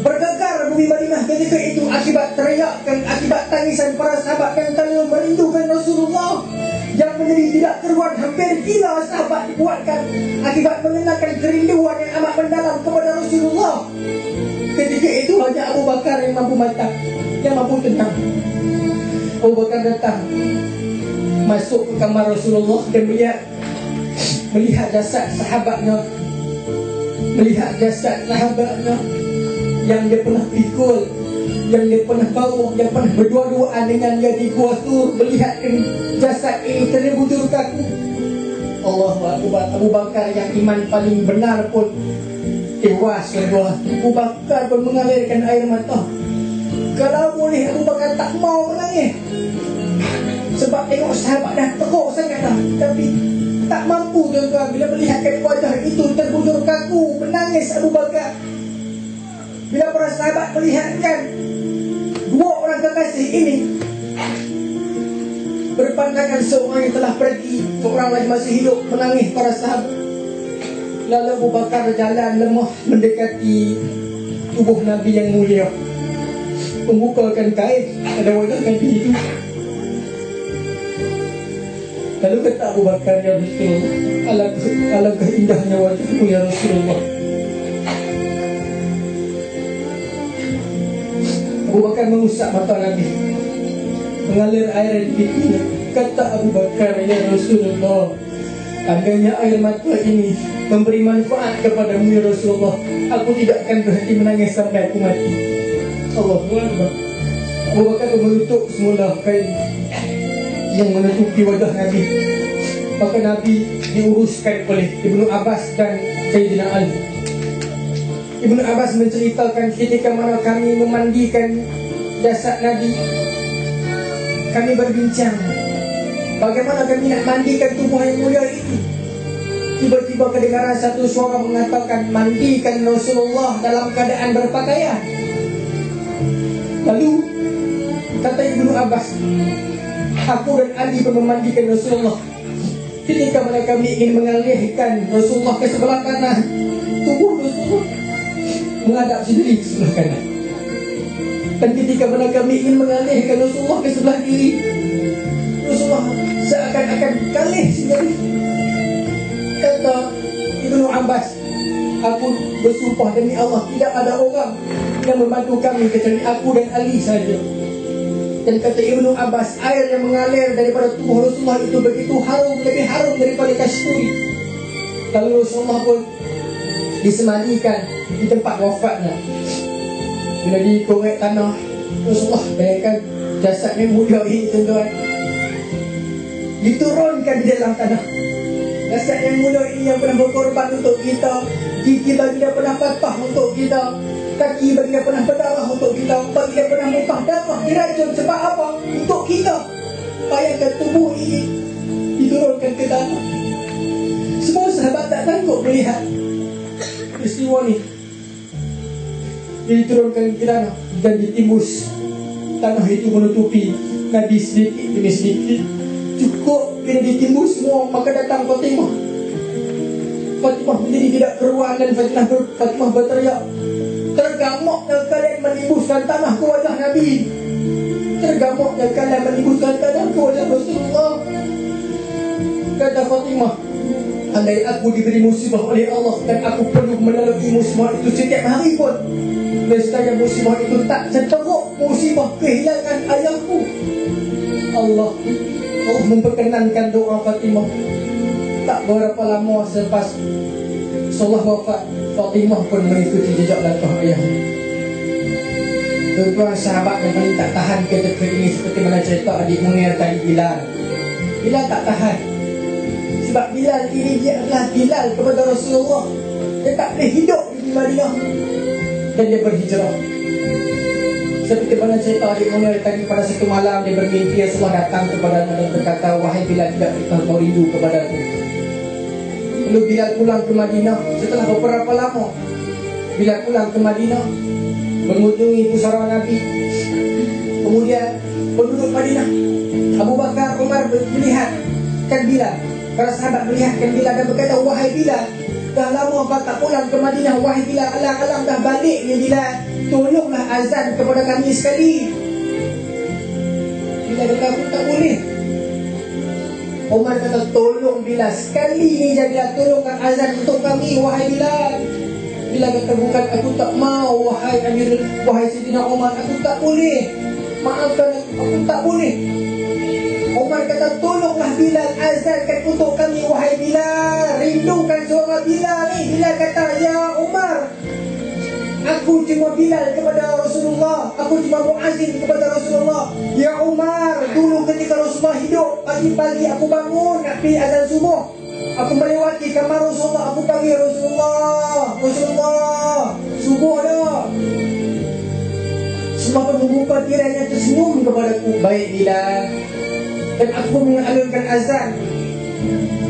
Bergegar bumi Madinah ketika itu akibat teriakan, akibat tangisan para sahabat yang terlalu merindukan Rasulullah. Yang menjadi tidak keruan, hampir gila sahabat dibuatkan akibat mengenakan kerinduan yang amat mendalam kepada Rasulullah. Ketika itu hanya Abu Bakar yang mampu matang, yang mampu tenang. Abu Bakar datang, masuk ke kamar Rasulullah dan melihat jasad sahabatnya, melihat jasad sahabatnya yang dia pernah pikul, yang dia pernah bawa, yang pernah berdua-duaan dengan dia di Gua Tur. Melihat jasad ini terbujur kaku. Allahu Akbar. Abu Bakar yang iman paling benar pun tewas kedua. Abu Bakar pun mengalirkan air mata. Kalau boleh Abu Bakar tak mau menangis, sebab tengok sahabat dah teruk sangat dah. Tapi tak mampu tuan-tuan bila melihatkan wajah itu terbujur kaku. Menangis Abu Bakar. Bila para sahabat melihatkan dua orang kekasih ini berpandangan, seorang yang telah pergi, seorang lagi masih hidup, menangis para sahabat. Lalu Abu Bakar berjalan lemah mendekati tubuh Nabi yang mulia, membukakan kain pada wajah Nabi itu. Lalu kata Abu Bakar, ya Rasulullah, alangkah indahnya wajahmu ya Rasulullah. Abu Bakar mengusap mata Nabi, mengalir air di pipinya. Kata Abu Bakar, ya Rasulullah, andainya air mata ini memberi manfaat kepadamu ya Rasulullah, aku tidak akan berhenti menangis sampai aku mati. Allahu Akbar. Abu Bakar menutup semula kain yang menutupi wajah Nabi. Maka Nabi diuruskan oleh Ibnu Abbas dan Sayyidina Ali. Ibnu Abbas menceritakan ketika mana kami memandikan jasad Nabi, kami berbincang bagaimana kami nak mandikan tubuh yang mulia ini. Tiba-tiba kedengaran satu suara mengatakan, mandikan Rasulullah dalam keadaan berpakaian. Lalu kata Ibnu Abbas, aku dan Ali pun memandikan Rasulullah. Ketika mana kami ingin mengalihkan Rasulullah ke sebelah kanan, tubuh Rasulullah menghadap sendiri ke sebelah kanan. Dan ketika mana kami ingin mengalihkan Rasulullah ke sebelah kiri, Rasulullah seakan-akan kalih sendiri. Kata Ibnu Abbas, aku bersumpah demi Allah, tidak ada orang yang membantu kami kecuali aku dan Ali saja. Dan kata Ibnu Abbas, air yang mengalir daripada tubuh Rasulullah itu begitu harum, lebih harum daripada kasturi. Lalu Rasulullah pun disemadikan di tempat wafatnya. Bila dikorek tanah, Rasulullah bayangkan jasadnya mulia ini tuan-tuan, diturunkan di dalam tanah. Jasad yang mulia ini yang pernah berkorban untuk kita, gigi bagi dia pernah patah untuk kita, kaki bagi dia pernah berdarah untuk kita, bagi dia pernah muntah darah diracun sebab apa? Untuk kita. Bayangkan tubuh ini diturunkan ke tanah. Semua sahabat tak sanggup melihat peristiwa ni. Dia diturunkan ke tanah dan ditimbus. Tanah itu menutupi Nabi sedikit demi sedikit. Cukup bila ditimbus semua, maka datang Fatimah. Fatimah menjadi tidak keruan dan Fatimah berteriak, tergamuk yang kalian menimbuskan tanah ke wajah Nabi, tergamuk yang kalian menimbuskan tanah ke wajah Rasulullah. Kata Fatimah, andai aku diberi musibah oleh Allah dan aku perlu melalui musibah itu setiap hari pun, nescaya musibah itu tak seteruk musibah kehilangan ayahku. Allah memperkenankan doa Fatimah. Tak berapa lama selepas Rasulullah wafat, Fatimah pun mengikuti jejak langkah ayahnya. Tuan-tuan, sahabat yang paling tak tahan ketika ini seperti mana cerita adik Munir tadi, Bilal. Bilal tak tahan. Sebab Bilal ini dia adalah Bilal kepada Rasulullah. Dia tak boleh hidup di Madinah dan dia berhijrah. Seperti mana cerita adik Munir tadi, pada satu malam dia bermimpi Rasulullah datang kepadanya dan berkata, wahai Bilal, tidak kau rindu kepadaku? Lalu Bilal pulang ke Madinah. Setelah beberapa lama Bilal pulang ke Madinah, mengunjungi pusara Nabi. Kemudian penduduk Madinah, Abu Bakar, Umar melihatkan Bilal. Para sahabat melihatkan Bilal dan berkata, wahai Bilal, dah lama kau tak pulang ke Madinah. Wahai Bilal, alang-alang dah balik ni Bilal, tolonglah azan kepada kami sekali. Bilal kata, aku tak boleh. Umar kata, tolong Bilal, sekali ni je Bilal, tolongkan azan untuk kami, wahai Bilal. Bilal kata, bukan aku tak mau, wahai Amirul, wahai Sayyidina Umar, aku tak boleh. Maafkan aku tak boleh. Umar kata, tolonglah Bilal, azankan untuk kami, wahai Bilal. Rindukan suara Bilal ni. Bilal kata, ya Umar, aku cuma Bilal kepada Rasulullah, aku cuma muazzin kepada Rasulullah. Ya Umar, dulu ketika Rasulullah hidup, pagi-pagi aku bangun nak pergi azan subuh, aku melewati kamar Rasulullah, aku panggil Rasulullah, Rasulullah, subuh dah. Semua pun membuka tirainya, tersenyum kepadaku. Baik Bilal. Dan aku mengalunkan azan.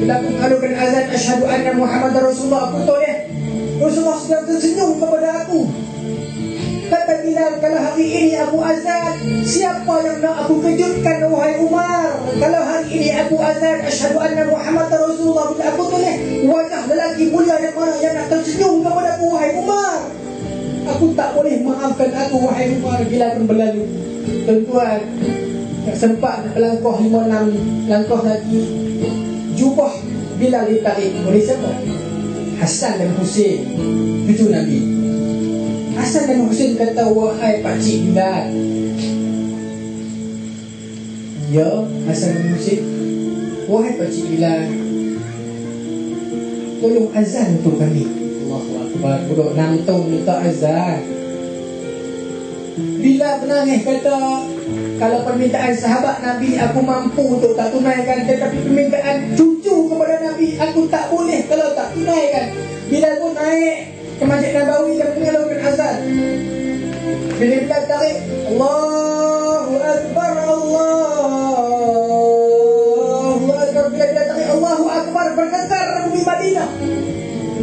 Bila aku mengalunkan azan, asyhadu anna Muhammad Rasulullah, aku toleh Rasulullah sedang tersenyum kepada aku. Kata Bilal, kalau hari ini aku azan, siapa yang nak aku kejutkan, wahai Umar? Kalau hari ini aku azan, asyhadu anna Muhammad Rasulullah, bila aku toleh wajah lelaki mulia yang mana yang nak tersenyum kepada aku, wahai Umar? Aku tak boleh, maafkan aku, wahai Umar. Bilal pun berlalu. Tuan-tuan, tak sempat nak melangkah 5-6 langkah lagi, jubah Bilal ditarik oleh siapa? Hasan dan Husin, cucu Nabi. Hasan dan Husin kata, wahai pakcik Bilal. Ya, Hasan dan Husin, wahai pakcik Bilal, tolong azan untuk kami. Allahu Akbar. Budak 6 tahun minta azan. Bilal menangis kata, kalau permintaan sahabat Nabi aku mampu untuk tak tunaikan, tetapi permintaan cucu kepada Nabi aku tak boleh kalau tak tunaikan. Bilal pun naik ke Masjid Nabawi dan mengalunkan azan. Bila Bilal tarik, Allahu Akbar, Allahu Akbar. Bila Bilal tarik Allahu Akbar, bergetar bumi Madinah.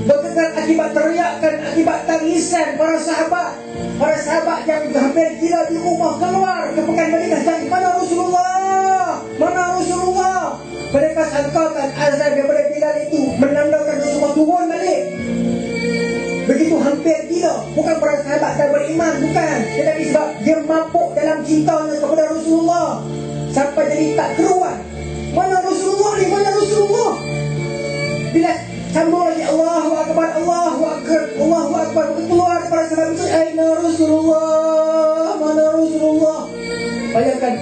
Bergetar akibat teriakan, akibat tangisan para sahabat. Para sahabat yang hampir gila di rumah keluar ke pekan Madinah cari, mana Rasulullah? Mana Rasulullah? Mereka sangkakan azan daripada Bilal itu menandakan Rasulullah turun balik. Begitu hampir gila. Bukan para sahabat tak beriman, bukan. Tetapi sebab dia mabuk dalam cintanya kepada Rasulullah sampai jadi tak keruan. Mana Rasulullah ni? Mana Rasulullah? Bila sambung lagi Allahu Akbar, Allahu Akbar, Allahu Akbar, keluar para sahabat itu, aina Rasulullah, mana Rasulullah? Bayangkan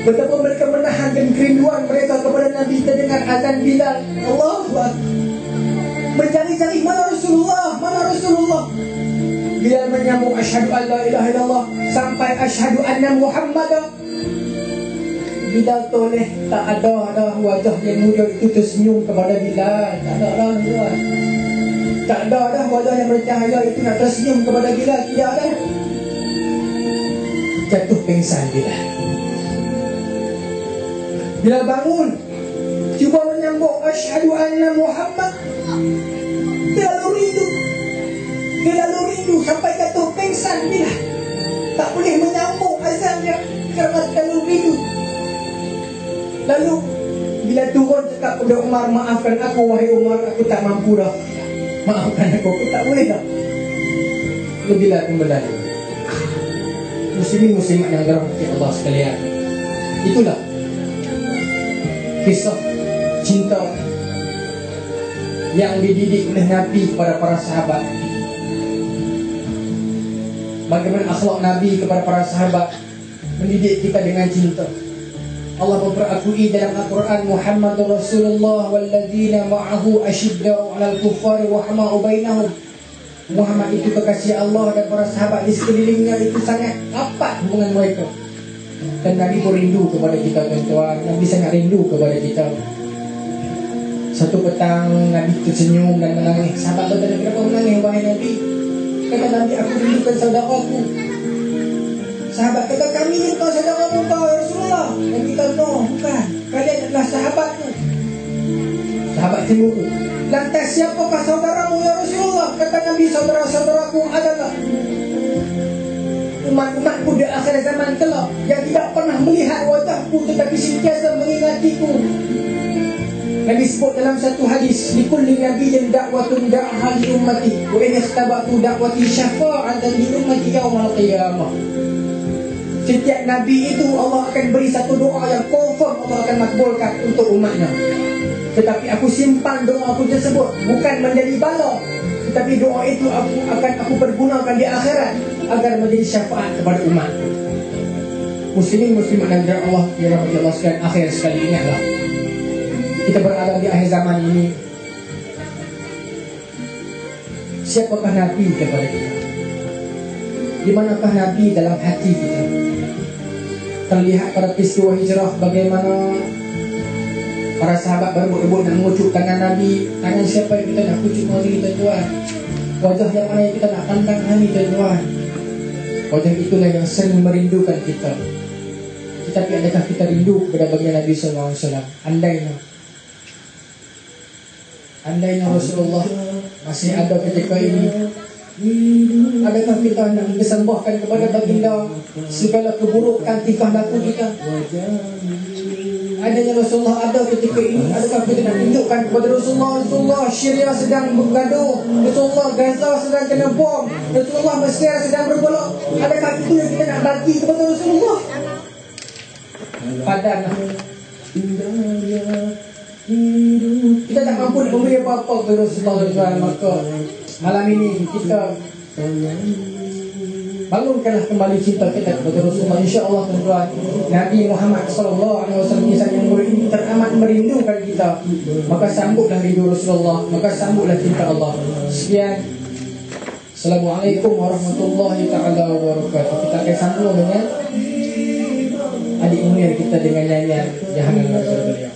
betapa mereka menahan menyatakan kerinduan mereka kepada Nabi terdengar azan Bilal. Allahu Akbar. Mencari-cari mana Rasulullah, mana Rasulullah. Bilal menyambung asyhadu an la ilaha illallah sampai asyhadu anna Muhammadan. Bilal toleh, tak ada dah wajah yang mulia itu tersenyum kepada Bilal. Tak ada dah Bilal. Tak ada dah wajah yang bercahaya itu nak tersenyum kepada Bilal. Tidak ada. Jatuh pingsan Bilal. Bilal bangun, cuba menyambung asyhadu anna Muhammad. Dia lalu rindu sampai jatuh pingsan Bilal. Tak boleh menyambung azan dia kerana terlalu rindu. Lalu bila turun cakap kepada Umar, maafkan aku wahai Umar, aku tak mampu dah. Maafkan aku tak boleh dah. Lalu Bilal kembali. Muslimin muslimat yang dirahmati Allah sekalian, itulah kisah cinta yang dididik oleh Nabi kepada para sahabat. Bagaimana akhlak Nabi kepada para sahabat mendidik kita dengan cinta. Allah memperakui dalam Al-Quran, Muhammadur Rasulullah walladzina ma'ahu asyidda'u 'alal kuffari rahama'u bainahum. Muhammad itu kekasih Allah dan para sahabat di sekelilingnya itu sangat rapat hubungan mereka. Dan Nabi pun rindu kepada kita tuan-tuan. Nabi sangat rindu kepada kita. Satu petang Nabi tersenyum dan menangis. Sahabat bertanya, kenapa menangis wahai Nabi? Kata Nabi, aku rindukan saudaraku. Sahabat kata, kami ni bukan saudaramu kau ya Rasulullah. Nabi kata, no, bukan. Kalian adalah sahabatku. Sahabat cemburu. Lantas siapakah saudaramu ya Rasulullah? Kata Nabi, saudara-saudaraku adalah umat-umatku di akhir zaman kelak yang tidak pernah melihat wajahku tetapi sentiasa mengingatiku. Nabi sebut dalam satu hadis, likulli nabiyyin da'watun da'aha li ummati wa in ikhtabatu da'wati syafa'atan li ummati yaumal qiyamah. Setiap nabi itu Allah akan beri satu doa yang confirm Allah akan makbulkan untuk umatnya. Tetapi aku simpan doa aku tersebut bukan menjadi bala, tetapi doa itu aku pergunakan di akhirat agar menjadi syafaat kepada umat. Muslimin muslimat dan Allah yang dirahmati Allah sekalian, akhir sekali ingatlah, kita berada di akhir zaman ini. Siapakah Nabi kepada kita? Di manakah Nabi dalam hati kita? Terlihat pada peristiwa hijrah bagaimana para sahabat berebut-rebut nak mengucuk tangan Nabi. Tangan siapa yang kita nak kucuk hari ini tuan-tuan? Wajah yang mana yang kita nak pandang hari ini tuan-tuan? Wajah itulah yang sering merindukan kita. Tetapi adakah kita rindu kepada baginda Nabi SAW? Andainya Rasulullah masih ada ketika ini, adakah kita nak persembahkan kepada baginda segala keburukan tingkah laku kita? Adanya Rasulullah ada ketika ini, adakah kita nak tunjukkan kepada Rasulullah Syria sedang bergaduh, Rasulullah Gaza sedang kena bom, Rasulullah Mesir sedang bergolak? Adakah itu yang kita nak bagi kepada Rasulullah? Padanlah. Kita tak mampu nak memberi apa-apa kepada Rasulullah SAW. Maka malam ini kita bangunkanlah kembali cinta kita kepada Rasulullah. InsyaAllah tuan-tuan, Nabi Muhammad SAW yang murid ini teramat merindukan kita. Maka sambutlah rindu Rasulullah, maka sambutlah cinta Allah. Sekian. Assalamualaikum warahmatullahi ta'ala wabarakatuh. Kita akan sambung dengan adik Munir kita dengan nyanyian Jangan Beliau.